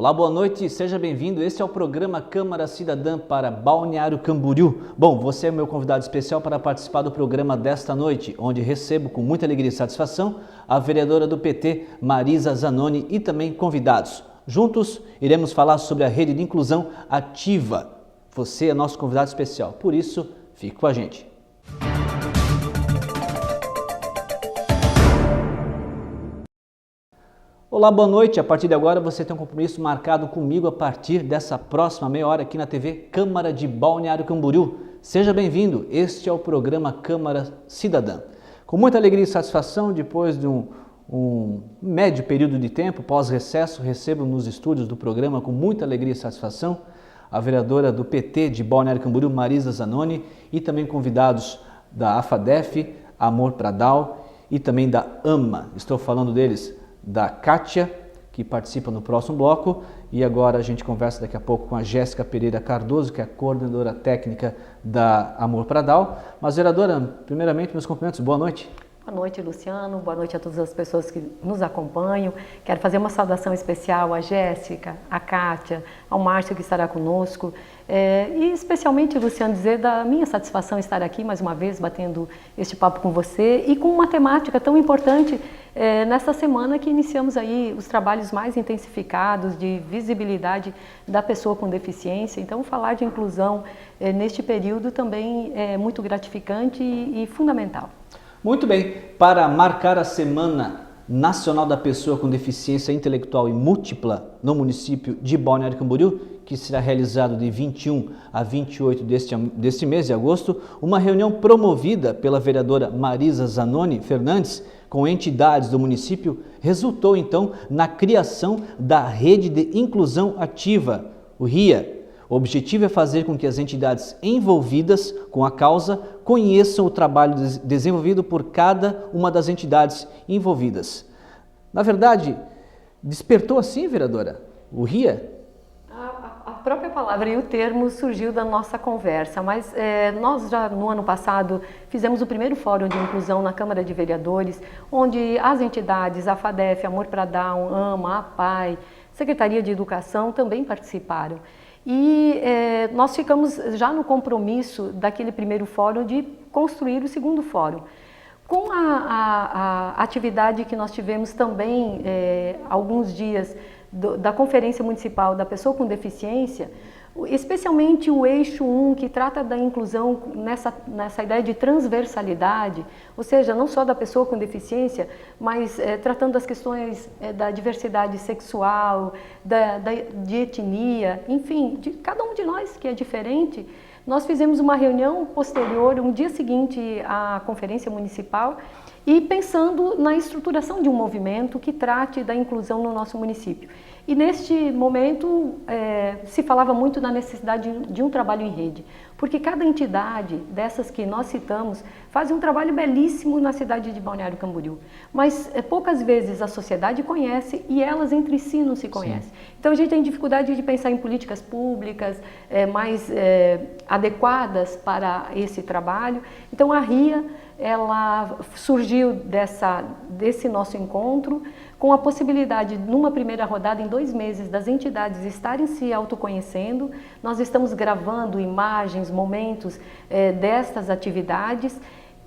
Olá, boa noite, seja bem-vindo. Este é o programa Câmara Cidadã para Balneário Camboriú. Bom, você é meu convidado especial para participar do programa desta noite, onde recebo com muita alegria e satisfação a vereadora do PT, Marisa Zanoni, e também convidados. Juntos, iremos falar sobre a rede de inclusão ativa. Você é nosso convidado especial, por isso, fique com a gente. Olá, boa noite. A partir de agora você tem um compromisso marcado comigo a partir dessa próxima meia hora aqui na TV Câmara de Balneário Camboriú. Seja bem-vindo. Este é o programa Câmara Cidadã. Com muita alegria e satisfação, depois de um médio período de tempo, pós-recesso, recebo nos estúdios do programa com muita alegria e satisfação a vereadora do PT de Balneário Camboriú, Marisa Zanoni, e também convidados da AFADEF, Amor Pradal, e também da AMA. Estou falando deles, da Kátia, que participa no próximo bloco, e agora a gente conversa daqui a pouco com a Jéssica Pereira Cardoso, que é a coordenadora técnica da Amor Pradal. Mas, vereadora, primeiramente, meus cumprimentos, boa noite. Boa noite, Luciano. Boa noite a todas as pessoas que nos acompanham. Quero fazer uma saudação especial à Jéssica, à Kátia, ao Márcio que estará conosco. E especialmente, Luciano, dizer da minha satisfação estar aqui mais uma vez, batendo este papo com você e com uma temática tão importante nesta semana que iniciamos aí os trabalhos mais intensificados de visibilidade da pessoa com deficiência. Então, falar de inclusão neste período também é muito gratificante e fundamental. Muito bem, para marcar a Semana Nacional da Pessoa com Deficiência Intelectual e Múltipla no município de Balneário Camboriú, que será realizado de 21 a 28 deste mês de agosto, uma reunião promovida pela vereadora Marisa Zanoni Fernandes com entidades do município resultou então na criação da Rede de Inclusão Ativa, o RIA. O objetivo é fazer com que as entidades envolvidas com a causa conheçam o trabalho desenvolvido por cada uma das entidades envolvidas. Na verdade, despertou assim, vereadora, o RIA? A própria palavra e o termo surgiu da nossa conversa, mas nós já no ano passado fizemos o primeiro fórum de inclusão na Câmara de Vereadores, onde as entidades, a FADEF, Amor Pradal, AMA, APAI, Secretaria de Educação também participaram. E nós ficamos já no compromisso daquele primeiro fórum de construir o segundo fórum. Com a atividade que nós tivemos também alguns dias da Conferência Municipal da Pessoa com Deficiência, especialmente o eixo 1, que trata da inclusão nessa ideia de transversalidade, ou seja, não só da pessoa com deficiência, mas tratando das questões da diversidade sexual, de etnia, enfim, de cada um de nós que é diferente. Nós fizemos uma reunião posterior, um dia seguinte à Conferência Municipal, e pensando na estruturação de um movimento que trate da inclusão no nosso município. E neste momento se falava muito da necessidade de um trabalho em rede, porque cada entidade dessas que nós citamos faz um trabalho belíssimo na cidade de Balneário Camboriú, mas poucas vezes a sociedade conhece e elas entre si não se conhecem. Sim. Então a gente tem dificuldade de pensar em políticas públicas mais adequadas para esse trabalho. Então a RIA, ela surgiu desse nosso encontro, com a possibilidade, numa primeira rodada, em 2 meses, das entidades estarem se autoconhecendo. Nós estamos gravando imagens, momentos destas atividades,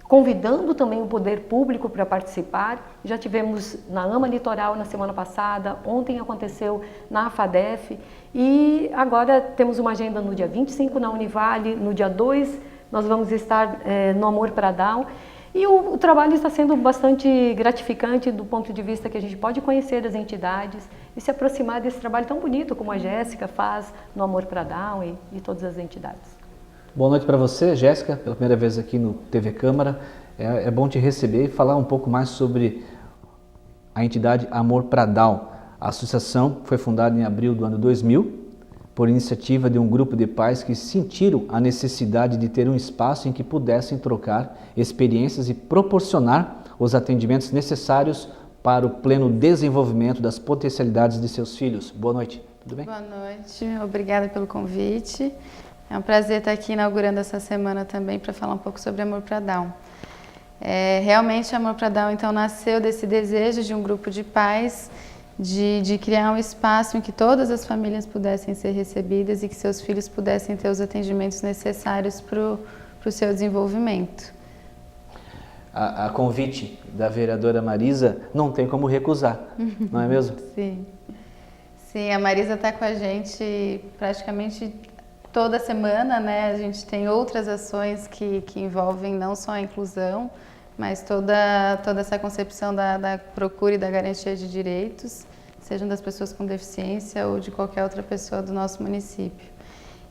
convidando também o poder público para participar. Já tivemos na AMA Litoral na semana passada, ontem aconteceu na AFADEF, e agora temos uma agenda no dia 25 na Univale, no dia 2 nós vamos estar no Amor Pradal. E o trabalho está sendo bastante gratificante do ponto de vista que a gente pode conhecer as entidades e se aproximar desse trabalho tão bonito como a Jéssica faz no Amor Pradal e todas as entidades. Boa noite para você, Jéssica, pela primeira vez aqui no TV Câmara. É bom te receber e falar um pouco mais sobre a entidade Amor Pradal. A associação foi fundada em abril do ano 2000, por iniciativa de um grupo de pais que sentiram a necessidade de ter um espaço em que pudessem trocar experiências e proporcionar os atendimentos necessários para o pleno desenvolvimento das potencialidades de seus filhos. Boa noite, tudo bem? Boa noite, obrigada pelo convite. É um prazer estar aqui inaugurando essa semana também para falar um pouco sobre Amor Pradal. Realmente, Amor Pradal então nasceu desse desejo de um grupo de pais de criar um espaço em que todas as famílias pudessem ser recebidas e que seus filhos pudessem ter os atendimentos necessários para o seu desenvolvimento. A convite da vereadora Marisa não tem como recusar, não é mesmo? Sim. Sim, a Marisa está com a gente praticamente toda semana, né? A gente tem outras ações que envolvem não só a inclusão, mas toda essa concepção da procura e da garantia de direitos, sejam das pessoas com deficiência ou de qualquer outra pessoa do nosso município.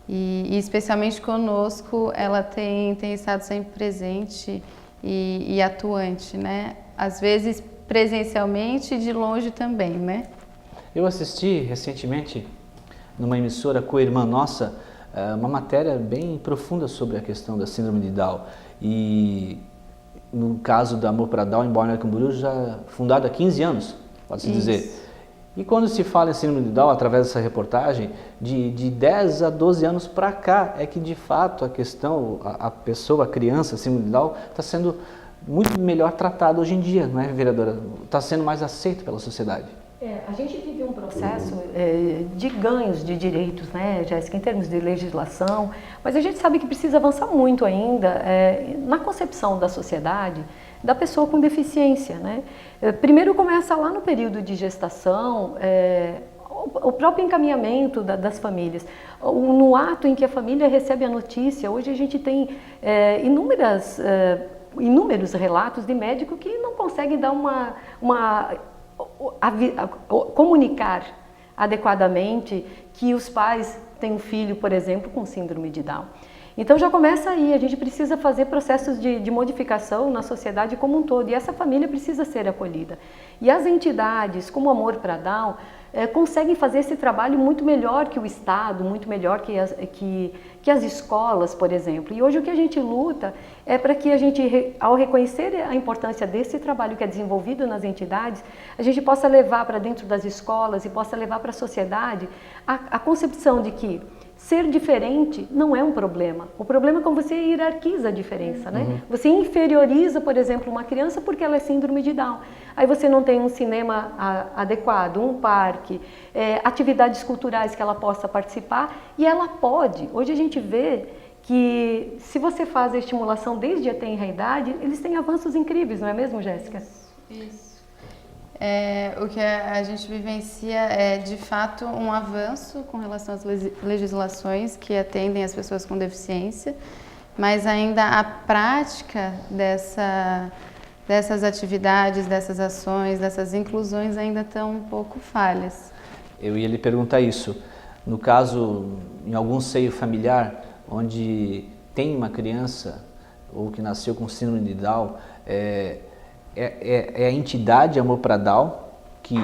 E especialmente conosco, ela tem estado sempre presente e atuante, né? Às vezes presencialmente e de longe também, né? Eu assisti recentemente, numa emissora co-irmã nossa, uma matéria bem profunda sobre a questão da síndrome de Down. E no caso da Amor para Down, em Balneário Camboriú, já fundada há 15 anos, pode-se dizer. E quando se fala em síndrome de Down, através dessa reportagem, de 10 a 12 anos para cá, é que de fato a questão, a pessoa, a criança, síndrome de Down, está sendo muito melhor tratada hoje em dia, não é, vereadora? Está sendo mais aceito pela sociedade. A gente vive um processo de ganhos de direitos, né, Jéssica, em termos de legislação, mas a gente sabe que precisa avançar muito ainda na concepção da sociedade da pessoa com deficiência, né? Primeiro começa lá no período de gestação, o próprio encaminhamento das famílias. No ato em que a família recebe a notícia, hoje a gente tem inúmeros relatos de médico que não conseguem dar comunicar adequadamente que os pais têm um filho, por exemplo, com síndrome de Down. Então já começa aí, a gente precisa fazer processos de modificação na sociedade como um todo, e essa família precisa ser acolhida. E as entidades, como Amor para Down, conseguem fazer esse trabalho muito melhor que o Estado, muito melhor que as escolas, por exemplo. E hoje o que a gente luta é para que a gente, ao reconhecer a importância desse trabalho que é desenvolvido nas entidades, a gente possa levar para dentro das escolas e possa levar para a sociedade a concepção de que ser diferente não é um problema. O problema é quando você hierarquiza a diferença, né? Você inferioriza, por exemplo, uma criança porque ela é síndrome de Down. Aí você não tem um cinema adequado, um parque, atividades culturais que ela possa participar, e ela pode. Hoje a gente vê que se você faz a estimulação desde a tenra idade, eles têm avanços incríveis, não é mesmo, Jéssica? Isso. O que a gente vivencia é, de fato, um avanço com relação às legislações que atendem as pessoas com deficiência, mas ainda a prática dessas atividades, dessas ações, dessas inclusões ainda estão um pouco falhas. Eu ia lhe perguntar isso. No caso, em algum seio familiar, onde tem uma criança ou que nasceu com síndrome de Down, é a entidade Amor para Down que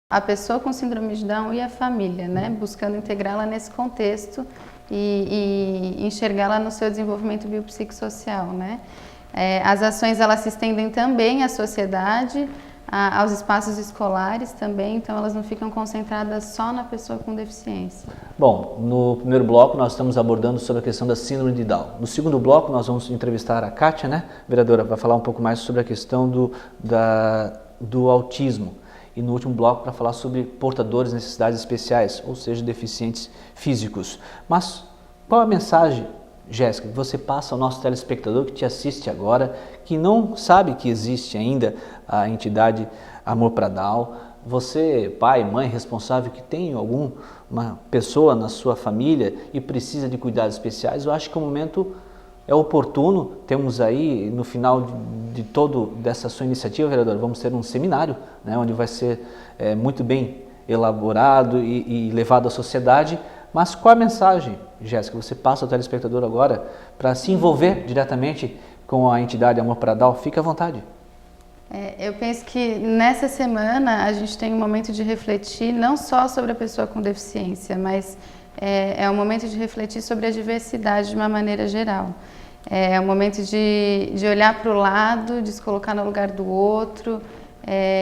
a pessoa com síndrome de Down e a família, né? Buscando integrá-la nesse contexto e enxergá-la no seu desenvolvimento biopsicossocial, né? As ações elas se estendem também à sociedade, aos espaços escolares também, então elas não ficam concentradas só na pessoa com deficiência. Bom, no primeiro bloco nós estamos abordando sobre a questão da síndrome de Down. No segundo bloco nós vamos entrevistar a Kátia, né, vereadora, para falar um pouco mais sobre a questão do autismo. E no último bloco para falar sobre portadores de necessidades especiais, ou seja, deficientes físicos. Mas qual a mensagem, Jéssica, que você passa ao nosso telespectador que te assiste agora, que não sabe que existe ainda a entidade Amor para Down? Você, pai, mãe, responsável, que tem uma pessoa na sua família e precisa de cuidados especiais, eu acho que o momento é oportuno. Temos aí, no final dessa sua iniciativa, vereador, vamos ter um seminário, né, onde vai ser muito bem elaborado e levado à sociedade. Mas qual a mensagem, Jéssica, você passa ao telespectador agora para se envolver diretamente com a entidade Amor para Down? Fique à vontade. Eu penso que nessa semana a gente tem um momento de refletir não só sobre a pessoa com deficiência, mas é um momento de refletir sobre a diversidade de uma maneira geral. É um momento de olhar para o lado, de se colocar no lugar do outro,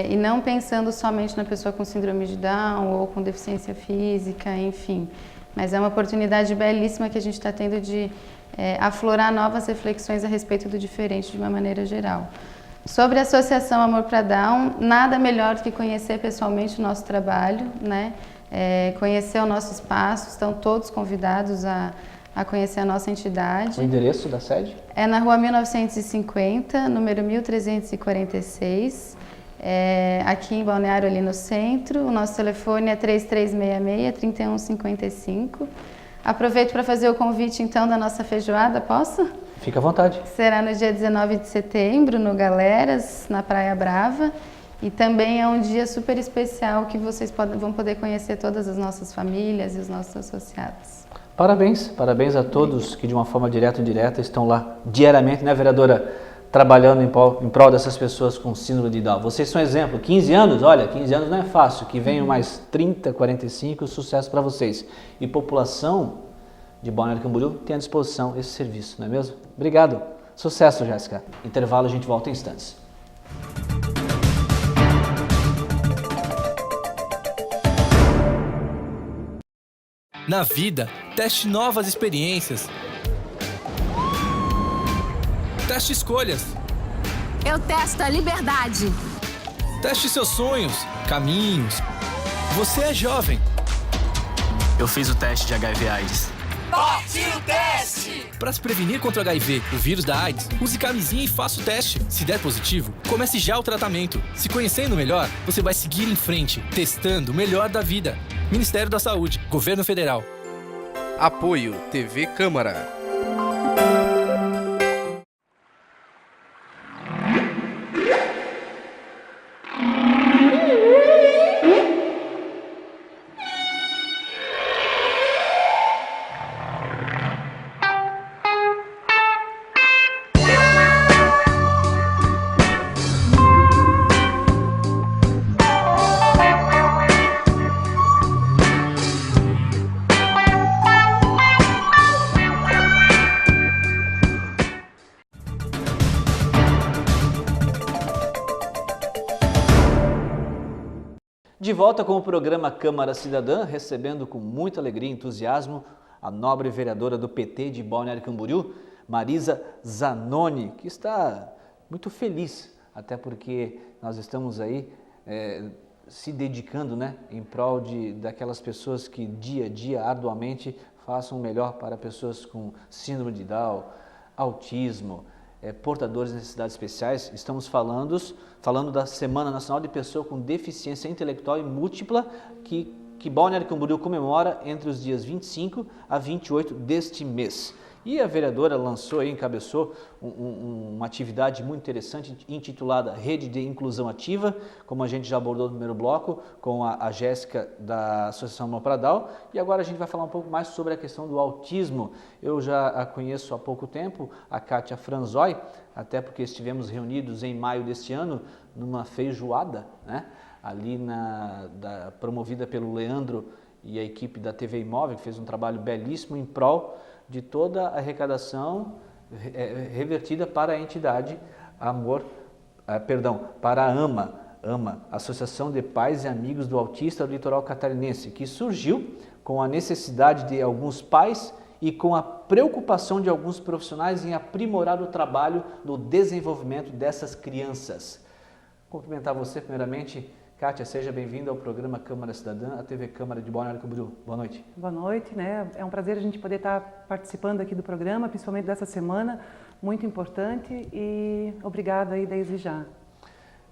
e não pensando somente na pessoa com síndrome de Down ou com deficiência física, enfim. Mas é uma oportunidade belíssima que a gente está tendo de aflorar novas reflexões a respeito do diferente de uma maneira geral. Sobre a Associação Amor para Down, nada melhor do que conhecer pessoalmente o nosso trabalho, né? Conhecer o nosso espaço, estão todos convidados a conhecer a nossa entidade. O endereço da sede? É na Rua 1950, número 1346, aqui em Balneário, ali no centro. O nosso telefone é 3366-3155. Aproveito para fazer o convite, então, da nossa feijoada, posso? Fica à vontade. Será no dia 19 de setembro, no Galeras, na Praia Brava. E também é um dia super especial que vocês vão poder conhecer todas as nossas famílias e os nossos associados. Parabéns a todos que de uma forma direta ou indireta estão lá diariamente, né, vereadora, trabalhando em prol dessas pessoas com síndrome de Down. Vocês são exemplo, 15 anos, olha, 15 anos não é fácil, que venham mais 30, 45, sucesso para vocês. E população de Balneário Camboriú tem à disposição esse serviço, não é mesmo? Obrigado, sucesso, Jéssica. Intervalo, a gente volta em instantes. Na vida, teste novas experiências. Teste escolhas. Eu testo a liberdade. Teste seus sonhos, caminhos. Você é jovem. Eu fiz o teste de HIV/AIDS. Partiu o teste! Para se prevenir contra o HIV, o vírus da AIDS, use camisinha e faça o teste. Se der positivo, comece já o tratamento. Se conhecendo melhor, você vai seguir em frente, testando o melhor da vida. Ministério da Saúde, Governo Federal. Apoio TV Câmara. De volta com o programa Câmara Cidadã, recebendo com muita alegria e entusiasmo a nobre vereadora do PT de Balneário Camboriú, Marisa Zanoni, que está muito feliz, até porque nós estamos aí se dedicando, né, em prol daquelas pessoas que dia a dia, arduamente, façam o melhor para pessoas com síndrome de Down, autismo, portadores de necessidades especiais. Estamos falando da Semana Nacional de Pessoa com Deficiência Intelectual e Múltipla, que Balneário Camboriú comemora entre os dias 25 a 28 deste mês. E a vereadora lançou e encabeçou uma atividade muito interessante intitulada Rede de Inclusão Ativa, como a gente já abordou no primeiro bloco com a Jéssica da Associação Amor para Down. E agora a gente vai falar um pouco mais sobre a questão do autismo. Eu já a conheço há pouco tempo, a Kátia Franzói, até porque estivemos reunidos em maio deste ano numa feijoada, né? ali promovida pelo Leandro e a equipe da TV Imóvel, que fez um trabalho belíssimo em prol de toda a arrecadação revertida para a entidade para a AMA, Associação de Pais e Amigos do Autista do Litoral Catarinense, que surgiu com a necessidade de alguns pais e com a preocupação de alguns profissionais em aprimorar o trabalho no desenvolvimento dessas crianças. Cumprimentar você primeiramente. Kátia, seja bem-vinda ao programa Câmara Cidadã, a TV Câmara de Balneário Camboriú. Boa noite. Boa noite, né? É um prazer a gente poder estar participando aqui do programa, principalmente dessa semana, muito importante, e obrigada aí desde já.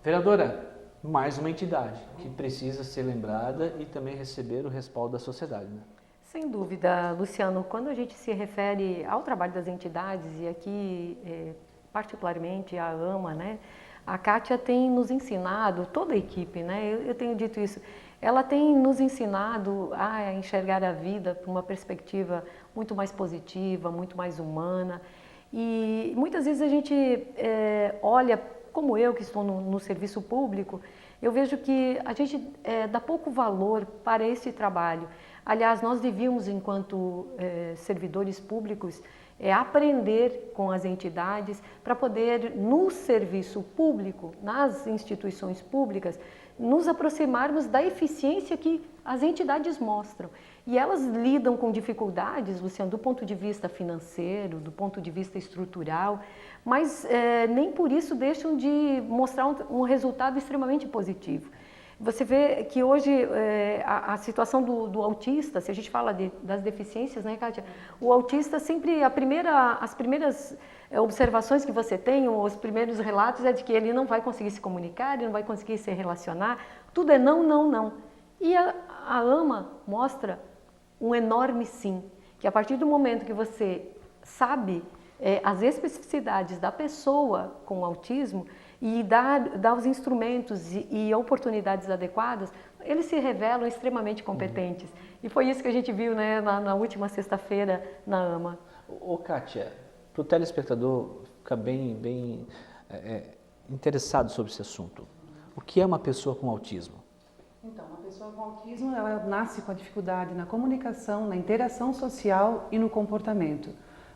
Vereadora, mais uma entidade que precisa ser lembrada e também receber o respaldo da sociedade, né? Sem dúvida, Luciano, quando a gente se refere ao trabalho das entidades, e aqui particularmente a AMA, né? A Kátia tem nos ensinado, toda a equipe, né? Eu tenho dito isso, ela tem nos ensinado a enxergar a vida por uma perspectiva muito mais positiva, muito mais humana. E muitas vezes a gente olha, como eu que estou no serviço público, eu vejo que a gente dá pouco valor para esse trabalho. Aliás, nós devíamos, enquanto servidores públicos, aprender com as entidades para poder, no serviço público, nas instituições públicas, nos aproximarmos da eficiência que as entidades mostram. E elas lidam com dificuldades, Luciano, do ponto de vista financeiro, do ponto de vista estrutural, mas nem por isso deixam de mostrar um resultado extremamente positivo. Você vê que hoje a situação do autista, se a gente fala das deficiências, né, Kátia? O autista sempre, as primeiras observações que você tem, os primeiros relatos é de que ele não vai conseguir se comunicar, ele não vai conseguir se relacionar, tudo é não, não, não. E a AMA mostra um enorme sim, que a partir do momento que você sabe as especificidades da pessoa com autismo, e dar os instrumentos e oportunidades adequadas, eles se revelam extremamente competentes. E foi isso que a gente viu, né, na última sexta-feira na AMA. Ô Kátia, para o telespectador ficar bem interessado sobre esse assunto, o que é uma pessoa com autismo? Então, uma pessoa com autismo, ela nasce com a dificuldade na comunicação, na interação social e no comportamento.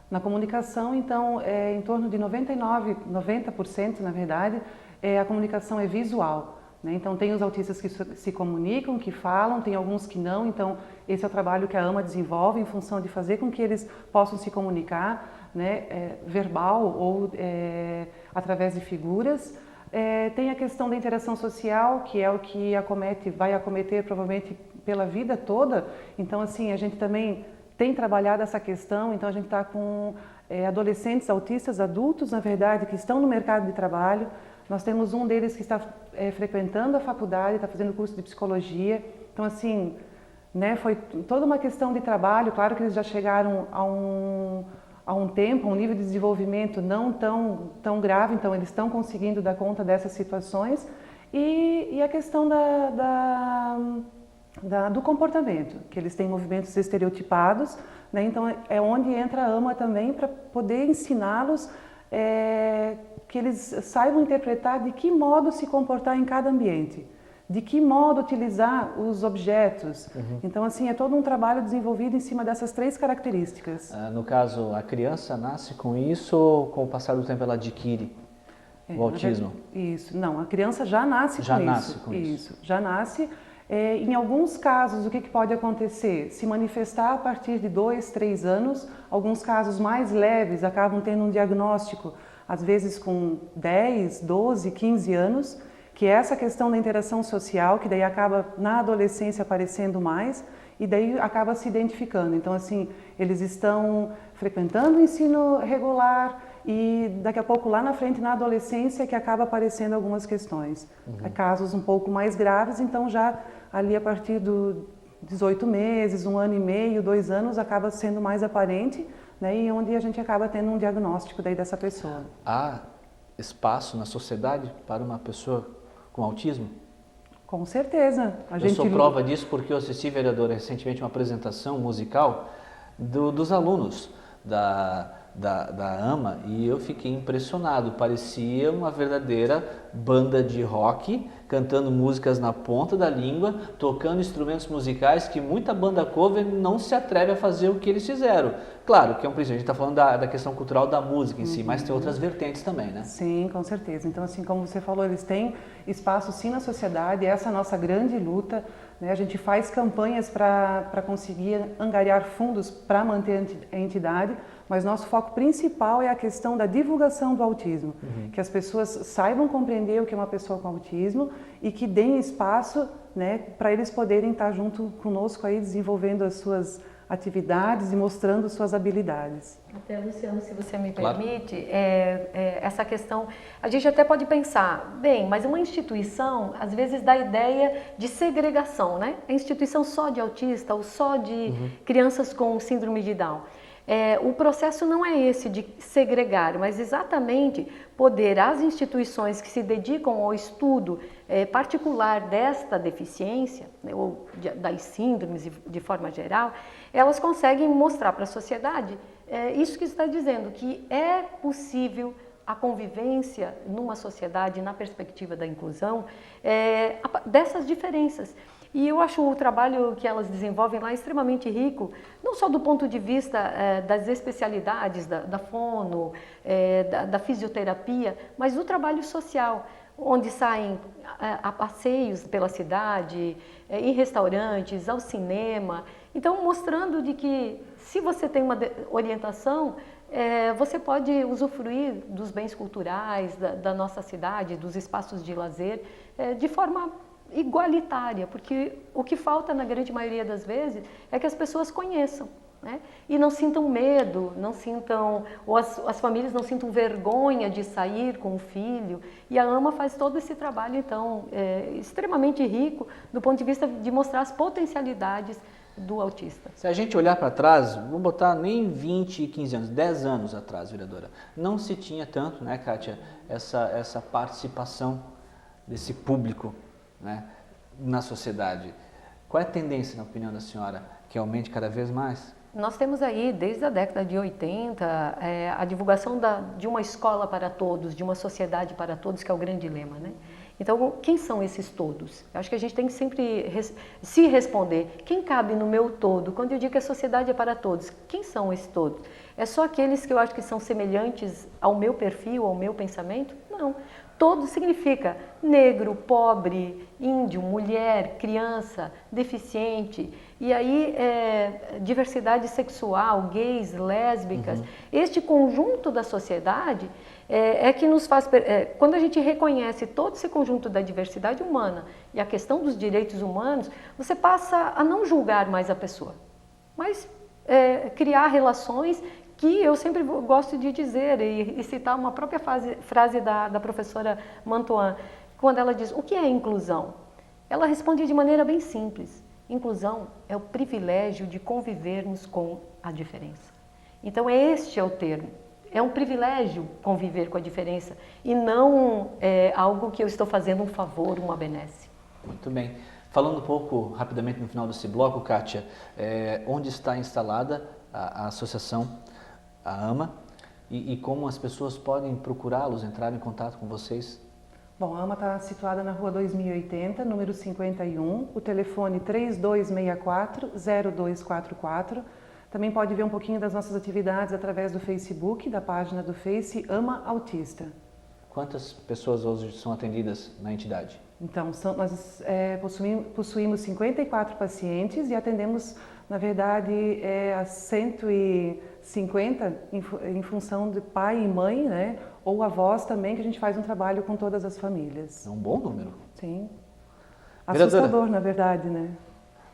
Na comunicação, então, em torno de 90%, na verdade, a comunicação é visual, né? Então, tem os autistas que se comunicam, que falam, tem alguns que não. Então, esse é o trabalho que a AMA desenvolve em função de fazer com que eles possam se comunicar, né, verbal ou através de figuras. Tem a questão da interação social, que é o que vai acometer provavelmente pela vida toda. Então, assim, a gente também tem trabalhado essa questão, então a gente está com adolescentes autistas, adultos, na verdade, que estão no mercado de trabalho. Nós temos um deles que está frequentando a faculdade, está fazendo curso de psicologia. Então, assim, né, foi toda uma questão de trabalho. Claro que eles já chegaram a um tempo, a um nível de desenvolvimento não tão grave, então eles estão conseguindo dar conta dessas situações. E a questão do comportamento, que eles têm movimentos estereotipados, né? Então é onde entra a AMA também para poder ensiná-los que eles saibam interpretar de que modo se comportar em cada ambiente, de que modo utilizar os objetos. Então, assim, é todo um trabalho desenvolvido em cima dessas três características. No caso, a criança nasce com isso ou com o passar do tempo ela adquire o autismo? Isso, não, a criança já nasce com isso. Já nasce. Em alguns casos, o que pode acontecer? Se manifestar a partir de 2, 3 anos, alguns casos mais leves acabam tendo um diagnóstico, às vezes com 10, 12, 15 anos, que é essa questão da interação social, que daí acaba na adolescência aparecendo mais, e daí acaba se identificando. Então, assim, eles estão frequentando o ensino regular e daqui a pouco lá na frente, na adolescência, que acaba aparecendo algumas questões. Casos um pouco mais graves, então já ali a partir dos 18 meses, 1 ano e meio, 2 anos, acaba sendo mais aparente, né, e onde a gente acaba tendo um diagnóstico daí dessa pessoa. Há espaço na sociedade para uma pessoa com autismo? Com certeza. Eu sou prova disso porque eu assisti, vereadora, recentemente uma apresentação musical dos alunos da AMA e eu fiquei impressionado, parecia uma verdadeira banda de rock, cantando músicas na ponta da língua, tocando instrumentos musicais que muita banda cover não se atreve a fazer o que eles fizeram. Claro que é um princípio, a gente está falando da questão cultural da música em si, mas tem outras vertentes também, né? Sim, com certeza. Então, assim como você falou, eles têm espaço sim na sociedade, essa é a nossa grande luta, né? A gente faz campanhas para conseguir angariar fundos para manter a entidade, mas nosso foco principal é a questão da divulgação do autismo, que as pessoas saibam compreender o que é uma pessoa com autismo e que deem espaço, né, para eles poderem estar junto conosco aí desenvolvendo as suas atividades e mostrando suas habilidades. Até, Luciano, se você me permite, essa questão, a gente até pode pensar, bem, mas uma instituição, às vezes dá ideia de segregação, né? A instituição só de autista ou só de crianças com síndrome de Down. O processo não é esse de segregar, mas exatamente poder as instituições que se dedicam ao estudo particular desta deficiência, né, ou das síndromes de forma geral, elas conseguem mostrar para a sociedade isso que está dizendo, que é possível a convivência numa sociedade, na perspectiva da inclusão, dessas diferenças. E eu acho o trabalho que elas desenvolvem lá extremamente rico, não só do ponto de vista das especialidades da fono, da fisioterapia, mas do trabalho social, onde saem a passeios pela cidade, em restaurantes, ao cinema. Então, mostrando de que se você tem uma orientação, você pode usufruir dos bens culturais da nossa cidade, dos espaços de lazer, de forma igualitária, porque o que falta na grande maioria das vezes é que as pessoas conheçam, né? E não sintam medo, ou as famílias não sintam vergonha de sair com o filho. E a AMA faz todo esse trabalho, então, extremamente rico do ponto de vista de mostrar as potencialidades do autista. Se a gente olhar para trás, vamos botar nem 20, 15 anos, 10 anos atrás, vereadora, não se tinha tanto, né, Kátia, essa participação desse público, né, na sociedade. Qual é a tendência, na opinião da senhora, que aumente cada vez mais? Nós temos aí, desde a década de 80, a divulgação de uma escola para todos, de uma sociedade para todos, que é o grande lema, né? Então, quem são esses todos? Eu acho que a gente tem que sempre se responder, quem cabe no meu todo? Quando eu digo que a sociedade é para todos, quem são esses todos? É só aqueles que eu acho que são semelhantes ao meu perfil, ao meu pensamento? Não. Todo significa negro, pobre, índio, mulher, criança, deficiente, e aí diversidade sexual, gays, lésbicas. Este conjunto da sociedade é que nos faz... quando a gente reconhece todo esse conjunto da diversidade humana e a questão dos direitos humanos, você passa a não julgar mais a pessoa, mas criar relações que eu sempre gosto de dizer e citar uma própria frase da professora Mantoan, quando ela diz, o que é inclusão? Ela responde de maneira bem simples, inclusão é o privilégio de convivermos com a diferença. Então este é o termo, é um privilégio conviver com a diferença e não algo que eu estou fazendo um favor, uma benesse. Muito bem. Falando um pouco rapidamente no final desse bloco, Kátia, onde está instalada a associação, a AMA, e como as pessoas podem procurá-los, entrar em contato com vocês? Bom, a AMA está situada na rua 2080, número 51, o telefone 3264-0244. Também pode ver um pouquinho das nossas atividades através do Facebook, da página do Face AMA Autista. Quantas pessoas hoje são atendidas na entidade? Então, nós possuímos 54 pacientes e atendemos, na verdade, a 150 em função de pai e mãe, né? Ou avós também, que a gente faz um trabalho com todas as famílias. É um bom número. Sim. Assustador, na verdade, né?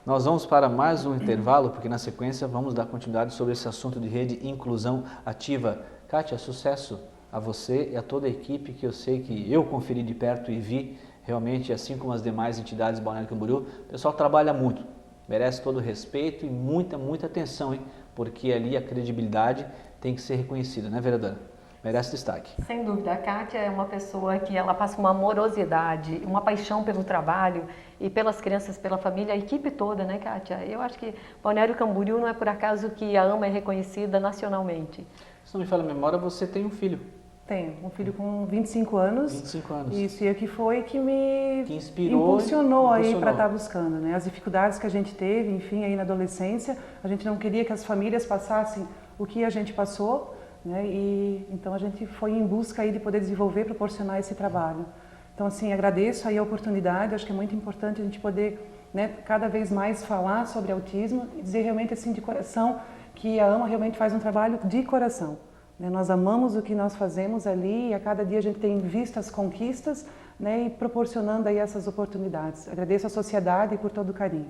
Nós vamos para mais um intervalo, porque na sequência vamos dar continuidade sobre esse assunto de rede inclusão ativa. Kátia, sucesso a você e a toda a equipe, que eu sei que eu conferi de perto e vi realmente, assim como as demais entidades de Balneário Camboriú, o pessoal trabalha muito, merece todo o respeito e muita atenção, hein? Porque ali a credibilidade tem que ser reconhecida, né, vereadora? merece destaque. Sem dúvida, a Kátia é uma pessoa que ela passa uma amorosidade, uma paixão pelo trabalho e pelas crianças, pela família, a equipe toda, né, Kátia? Eu acho que Balneário Camboriú não é por acaso que a AMA é reconhecida nacionalmente. Se não me falha a memória, você tem um filho. Tenho um filho com 25 anos. 25 anos. Isso, e que foi que me impulsionou aí para estar buscando, né? As dificuldades que a gente teve, enfim, aí na adolescência, a gente não queria que as famílias passassem o que a gente passou, né? E então a gente foi em busca aí de poder desenvolver, proporcionar esse trabalho. Então, assim, agradeço aí a oportunidade, acho que é muito importante a gente poder, né, cada vez mais falar sobre autismo e dizer realmente assim de coração que a AMA realmente faz um trabalho de coração. Nós amamos o que nós fazemos ali e a cada dia a gente tem visto as conquistas, né, e proporcionando aí essas oportunidades. Agradeço à sociedade por todo o carinho.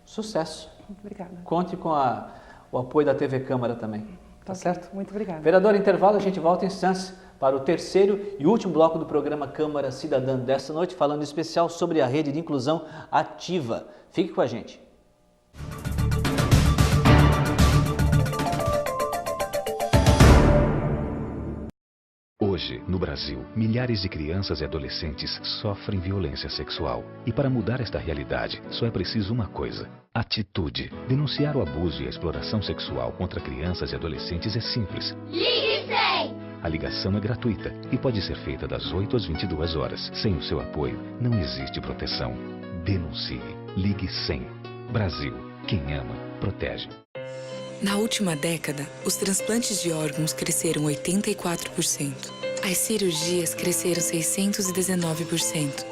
Sucesso. Obrigada. Conte com o apoio da TV Câmara também. Tá certo? Muito obrigada. Vereador, intervalo, a gente volta em instantes para o terceiro e último bloco do programa Câmara Cidadã desta noite, falando em especial sobre a rede de inclusão ativa. Fique com a gente. Hoje, no Brasil, milhares de crianças e adolescentes sofrem violência sexual. E para mudar esta realidade, só é preciso uma coisa: atitude. Denunciar o abuso e a exploração sexual contra crianças e adolescentes é simples. Ligue 100! A ligação é gratuita e pode ser feita das 8 às 22 horas. Sem o seu apoio, não existe proteção. Denuncie. Ligue 100. Brasil. Quem ama, protege. Na última década, os transplantes de órgãos cresceram 84%. As cirurgias cresceram 619%.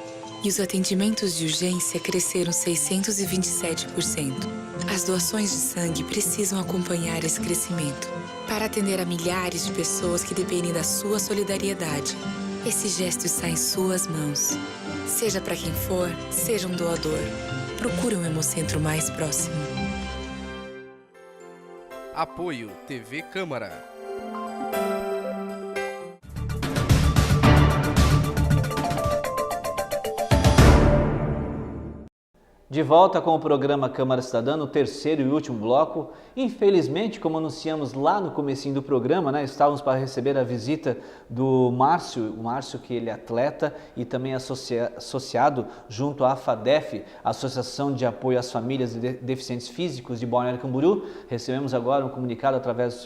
E os atendimentos de urgência cresceram 627%. As doações de sangue precisam acompanhar esse crescimento para atender a milhares de pessoas que dependem da sua solidariedade. Esse gesto está em suas mãos. Seja para quem for, seja um doador. Procure um Hemocentro mais próximo. Apoio TV Câmara. De volta com o programa Câmara Cidadã, no terceiro e último bloco. Infelizmente, como anunciamos lá no comecinho do programa, né, estávamos para receber a visita do Márcio, o Márcio que ele é atleta e também associado junto à AFADEF, Associação de Apoio às Famílias de Deficientes Físicos de Balneário Camboriú. Recebemos agora um comunicado através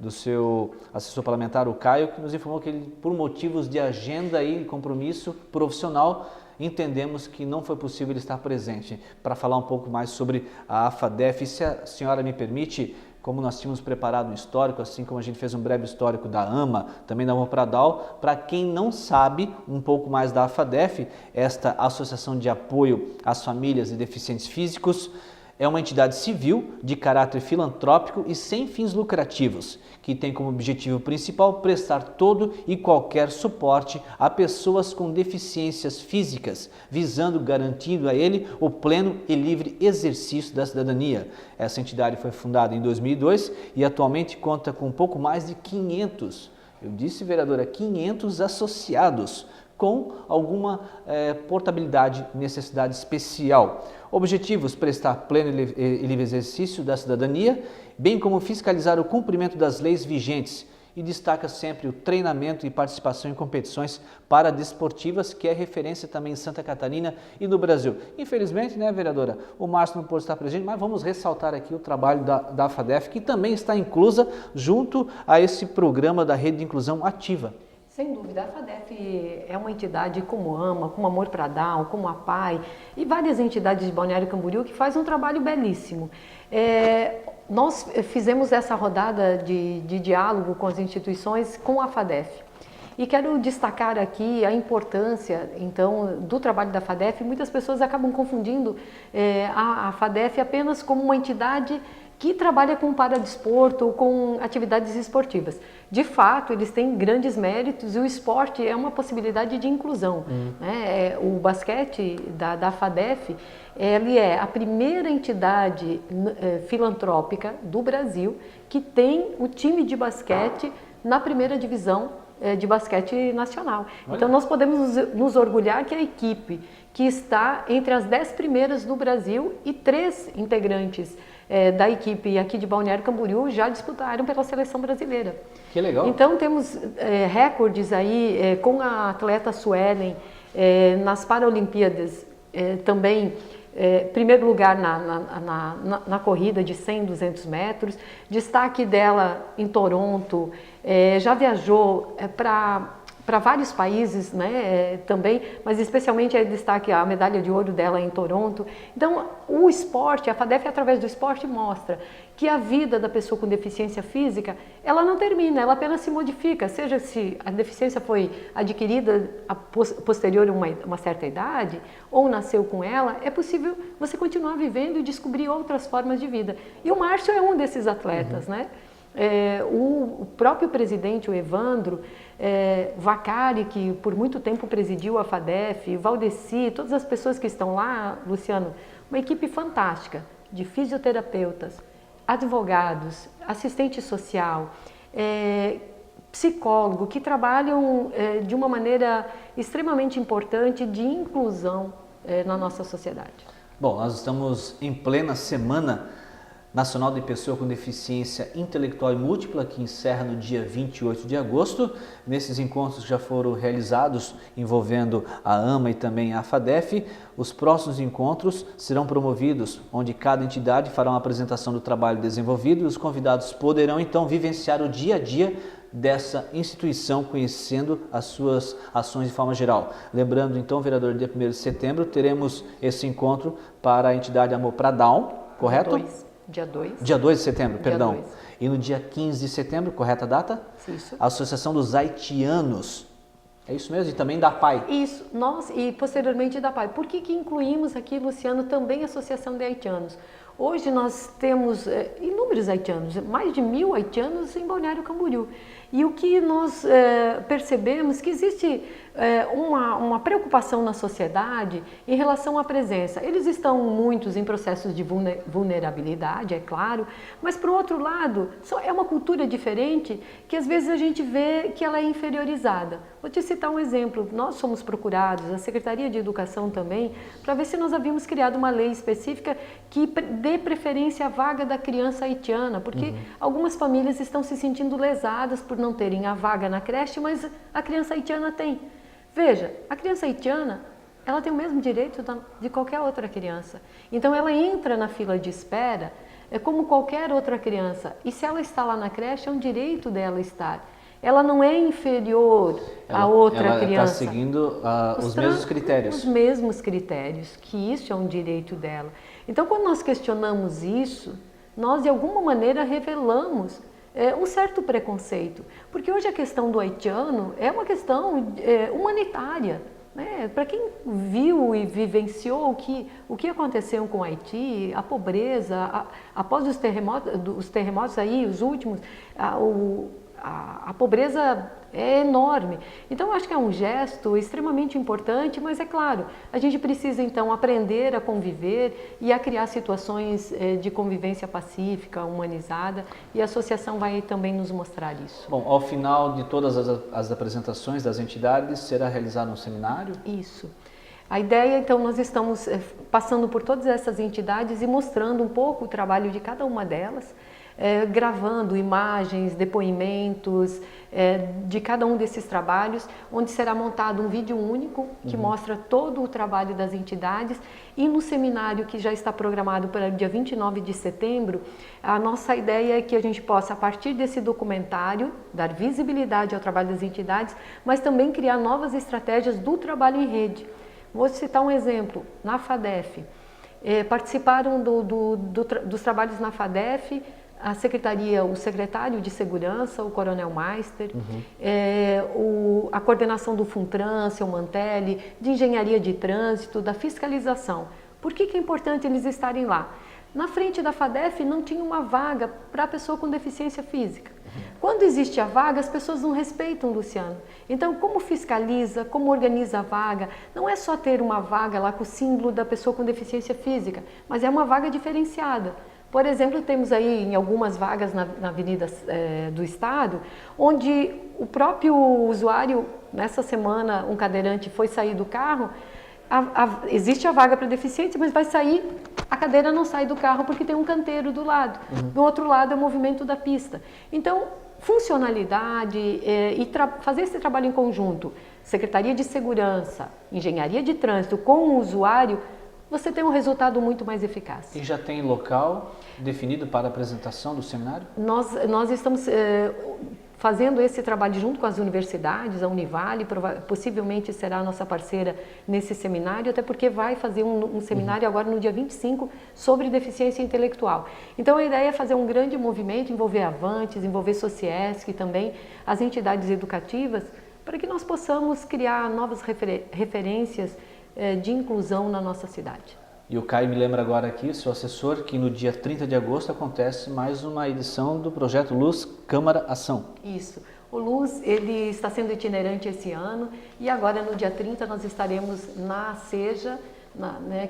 do seu assessor parlamentar, o Caio, que nos informou que ele, por motivos de agenda e compromisso profissional, entendemos que não foi possível ele estar presente. Para falar um pouco mais sobre a AFADEF, e se a senhora me permite, como nós tínhamos preparado um histórico, assim como a gente fez um breve histórico da AMA, também da Pradal, para quem não sabe um pouco mais da AFADEF, esta Associação de Apoio às Famílias de Deficientes Físicos, é uma entidade civil de caráter filantrópico e sem fins lucrativos, que tem como objetivo principal prestar todo e qualquer suporte a pessoas com deficiências físicas, visando garantindo a ele o pleno e livre exercício da cidadania. Essa entidade foi fundada em 2002 e atualmente conta com um pouco mais de 500, eu disse, vereadora, 500 associados, com alguma portabilidade e necessidade especial. Objetivos: prestar pleno e livre exercício da cidadania, bem como fiscalizar o cumprimento das leis vigentes, e destaca sempre o treinamento e participação em competições paradesportivas, que é referência também em Santa Catarina e no Brasil. Infelizmente, né, vereadora, o Márcio não pôde estar presente, mas vamos ressaltar aqui o trabalho da AFADEF, que também está inclusa junto a esse programa da Rede de Inclusão Ativa. Sem dúvida, a AFADEF é uma entidade como AMA, como Amor para Down, como a PAI e várias entidades de Balneário Camboriú que faz um trabalho belíssimo. Nós fizemos essa rodada de diálogo com as instituições com a AFADEF. E quero destacar aqui a importância, então, do trabalho da AFADEF. Muitas pessoas acabam confundindo a AFADEF apenas como uma entidade que trabalha com paradesporto ou com atividades esportivas. De fato, eles têm grandes méritos e o esporte é uma possibilidade de inclusão. Né? O basquete da AFADEF, ele é a primeira entidade filantrópica do Brasil que tem o time de basquete na primeira divisão de basquete nacional. Então nós podemos nos orgulhar que a equipe que está entre as 10 primeiras do Brasil e 3 integrantes da equipe aqui de Balneário Camboriú já disputaram pela seleção brasileira. Que legal. Então temos recordes aí com a atleta Suelen nas Paralimpíadas também. Primeiro lugar na corrida de 100, 200 metros, destaque dela em Toronto, já viajou para vários países, né, também, mas especialmente destaque a medalha de ouro dela em Toronto. Então, o esporte, a FADEF através do esporte mostra que a vida da pessoa com deficiência física, ela não termina, ela apenas se modifica, seja se a deficiência foi adquirida posterior a uma certa idade ou nasceu com ela, é possível você continuar vivendo e descobrir outras formas de vida. E o Márcio é um desses atletas, né? O próprio presidente, o Evandro Vacari, que por muito tempo presidiu a FADEF, Valdeci, todas as pessoas que estão lá, Luciano, uma equipe fantástica de fisioterapeutas, advogados, assistente social, psicólogo, que trabalham de uma maneira extremamente importante de inclusão na nossa sociedade. Bom, nós estamos em plena Semana Nacional de Pessoa com Deficiência Intelectual e Múltipla, que encerra no dia 28 de agosto. Nesses encontros que já foram realizados envolvendo a AMA e também a FADEF, os próximos encontros serão promovidos, onde cada entidade fará uma apresentação do trabalho desenvolvido e os convidados poderão então vivenciar o dia a dia dessa instituição, conhecendo as suas ações de forma geral. Lembrando então, vereador, dia 1º de setembro teremos esse encontro para a entidade Amor para Down, correto? Dia 2. Dia 2 de setembro, perdão. 2. E no dia 15 de setembro, correta a data? Isso. A Associação dos Haitianos. É isso mesmo? E também da PAI. Isso. Nós, e posteriormente da PAI. Por que incluímos aqui, Luciano, também a Associação de Haitianos? Hoje nós temos inúmeros haitianos, mais de 1000 haitianos em Balneário Camboriú. E o que nós percebemos que existe uma preocupação na sociedade em relação à presença. Eles estão muitos em processos de vulnerabilidade, é claro, mas por outro lado, é uma cultura diferente que às vezes a gente vê que ela é inferiorizada. Vou te citar um exemplo, nós somos procurados, a Secretaria de Educação também, para ver se nós havíamos criado uma lei específica que dê preferência à vaga da criança haitiana, porque algumas famílias estão se sentindo lesadas por não terem a vaga na creche, mas a criança haitiana tem. Veja, a criança haitiana, ela tem o mesmo direito de qualquer outra criança. Então ela entra na fila de espera como qualquer outra criança. E se ela está lá na creche, é um direito dela estar. Ela não é inferior a outra criança. Ela está seguindo os mesmos critérios. Os mesmos critérios, que isso é um direito dela. Então quando nós questionamos isso, nós de alguma maneira revelamos um certo preconceito, porque hoje a questão do haitiano é uma questão humanitária, né? Para quem viu e vivenciou o que aconteceu com o Haiti, a pobreza, após os terremotos aí, os últimos, a pobreza é enorme. Então, eu acho que é um gesto extremamente importante, mas é claro, a gente precisa então aprender a conviver e a criar situações de convivência pacífica, humanizada, e a associação vai também nos mostrar isso. Bom, ao final de todas as apresentações das entidades, será realizado um seminário? Isso. A ideia, então, nós estamos passando por todas essas entidades e mostrando um pouco o trabalho de cada uma delas, gravando imagens, depoimentos de cada um desses trabalhos, onde será montado um vídeo único que mostra todo o trabalho das entidades, e no seminário que já está programado para o dia 29 de setembro, a nossa ideia é que a gente possa, a partir desse documentário, dar visibilidade ao trabalho das entidades, mas também criar novas estratégias do trabalho em rede. Vou citar um exemplo, na FADEF, participaram dos trabalhos na FADEF, a secretaria, o secretário de segurança, o coronel Meister, a coordenação do FUNTRAN, seu Mantelli, de engenharia de trânsito, da fiscalização. Por que é importante eles estarem lá? Na frente da FADEF não tinha uma vaga para a pessoa com deficiência física. Quando existe a vaga, as pessoas não respeitam, Luciano. Então, como fiscaliza, como organiza a vaga, não é só ter uma vaga lá com o símbolo da pessoa com deficiência física, mas é uma vaga diferenciada. Por exemplo, temos aí em algumas vagas na Avenida do Estado, onde o próprio usuário, nessa semana, um cadeirante foi sair do carro, existe a vaga para deficiente, mas vai sair a cadeira não sai do carro porque tem um canteiro do lado. Do outro lado é o movimento da pista. Então, funcionalidade e fazer esse trabalho em conjunto, Secretaria de Segurança, Engenharia de Trânsito com o usuário, você tem um resultado muito mais eficaz. E já tem local definido para a apresentação do seminário? Nós estamos fazendo esse trabalho junto com as universidades, a Univale possivelmente será a nossa parceira nesse seminário, até porque vai fazer um seminário agora no dia 25 sobre deficiência intelectual. Então a ideia é fazer um grande movimento, envolver Avantes, envolver Sociesc também, as entidades educativas, para que nós possamos criar novas referências de inclusão na nossa cidade. E o Caio me lembra agora aqui, seu assessor, que no dia 30 de agosto acontece mais uma edição do projeto Luz Câmara Ação. Isso. O Luz, ele está sendo itinerante esse ano e agora no dia 30 nós estaremos na SEJA,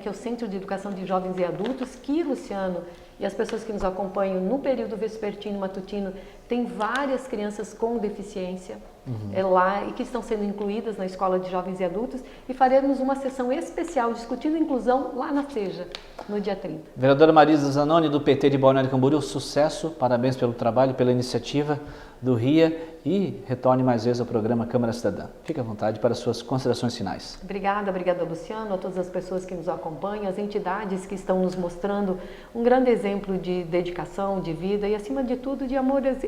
que é o Centro de Educação de Jovens e Adultos, que, Luciano, e as pessoas que nos acompanham no período vespertino e matutino, tem várias crianças com deficiência lá e que estão sendo incluídas na Escola de Jovens e Adultos e faremos uma sessão especial discutindo inclusão lá na SEJA, no dia 30. Vereadora Marisa Zanoni, do PT de Balneário Camboriú, sucesso, parabéns pelo trabalho, pela iniciativa do RIA e retorne mais vezes ao programa Câmara Cidadã. Fique à vontade para suas considerações finais. Obrigada Luciano, a todas as pessoas que nos acompanham, as entidades que estão nos mostrando um grande exemplo de dedicação, de vida e acima de tudo de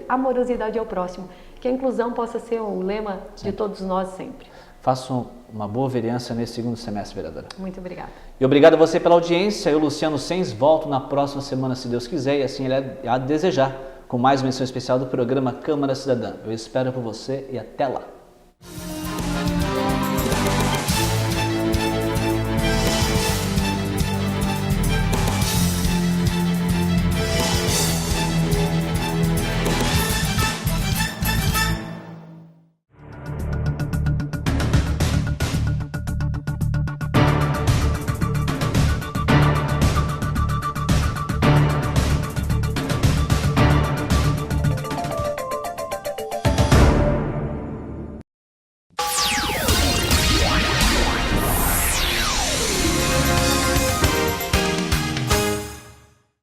amorosidade ao próximo. Que a inclusão possa ser o lema de todos nós sempre. Façam uma boa vereança nesse segundo semestre, vereadora. Muito obrigada. E obrigado a você pela audiência. Eu, Luciano Sens, volto na próxima semana, se Deus quiser, e assim ele há de desejar, com mais uma edição especial do programa Câmara Cidadã. Eu espero por você e até lá.